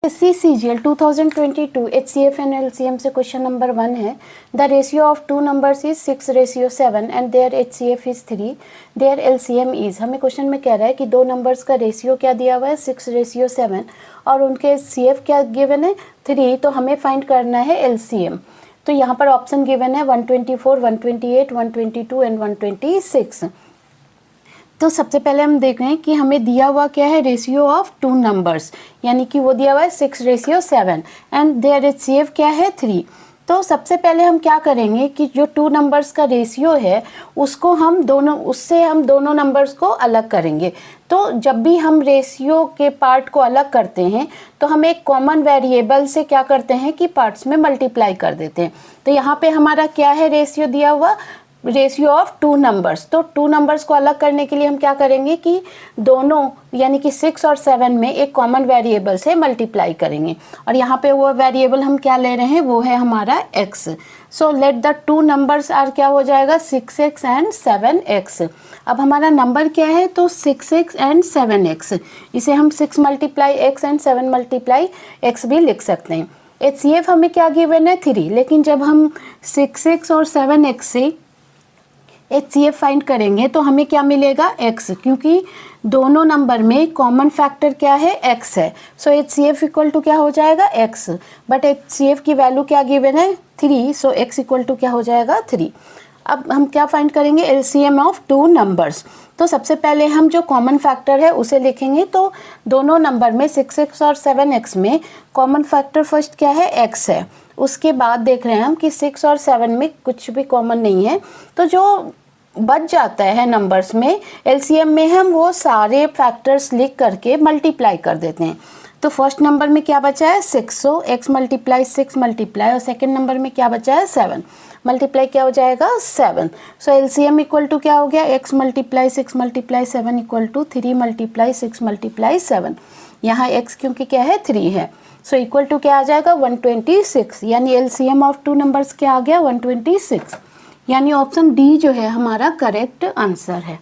CCGL 2022 HCF and LCM से question number 1 है. The ratio of two numbers is 6:7 and their HCF is 3. Their LCM is. हमें question में कह रहा है कि दो नंबर्स का रेशियो क्या दिया हुआ है 6:7 और उनके HCF क्या गिवन है 3. तो हमें फाइंड करना है LCM. तो यहाँ पर ऑप्शन गिवन है 124, 128, 122 एंड 126. तो सबसे पहले हम देख रहे हैं कि हमें दिया हुआ क्या है रेशियो ऑफ टू नंबर्स, यानी कि वो दिया हुआ है 6:7 एंड देयर HCF क्या है 3. तो सबसे पहले हम क्या करेंगे कि जो टू नंबर्स का रेशियो है उससे हम दोनों नंबर्स को अलग करेंगे. तो जब भी हम रेशियो के पार्ट को अलग करते हैं तो हम एक कॉमन वेरिएबल से क्या करते हैं कि पार्ट्स में मल्टीप्लाई कर देते हैं. तो यहाँ पे हमारा क्या है रेशियो दिया हुआ रेशियो ऑफ टू नंबर्स. तो टू नंबर्स को अलग करने के लिए हम क्या करेंगे कि दोनों यानी कि 6 और 7 में एक कॉमन वेरिएबल से मल्टीप्लाई करेंगे. और यहाँ पे वो वेरिएबल हम क्या ले रहे हैं वो है हमारा x. So let the two numbers are क्या हो जाएगा 6x एंड 7x. अब हमारा नंबर क्या है तो 6x एंड 7x. इसे हम 6 multiply x and 7 multiply x भी लिख सकते हैं. HCF हमें क्या गिवन है 3. लेकिन जब हम 6x और 7x से HCF फाइंड करेंगे तो हमें क्या मिलेगा x, क्योंकि दोनों नंबर में कॉमन फैक्टर क्या है x है. सो HCF इक्वल टू क्या हो जाएगा x. बट HCF की वैल्यू क्या गिवन है 3. सो x इक्वल टू क्या हो जाएगा 3. अब हम क्या फाइंड करेंगे LCM ऑफ टू नंबर्स. तो सबसे पहले हम जो कॉमन फैक्टर है उसे लिखेंगे. तो दोनों नंबर में 6x और 7x में कॉमन फैक्टर फर्स्ट क्या है x है. उसके बाद देख रहे हैं हम कि 6 और 7 में कुछ भी कॉमन नहीं है. तो जो बच जाता है नंबर्स में LCM में हम वो सारे फैक्टर्स लिख करके मल्टीप्लाई कर देते हैं. तो फर्स्ट नंबर में क्या बचा है 6. सो x मल्टीप्लाई 6 मल्टीप्लाई और सेकेंड नंबर में क्या बचा है 7 मल्टीप्लाई क्या हो जाएगा 7. सो LCM इक्वल टू क्या हो गया x multiply 6 multiply 7 equal to 3 multiply 6 multiply 7. यहाँ x क्योंकि क्या है 3 है. सो इक्वल टू क्या आ जाएगा 126. यानी LCM ऑफ टू नंबर्स क्या आ गया 126. यानी ऑप्शन डी जो है हमारा करेक्ट आंसर है.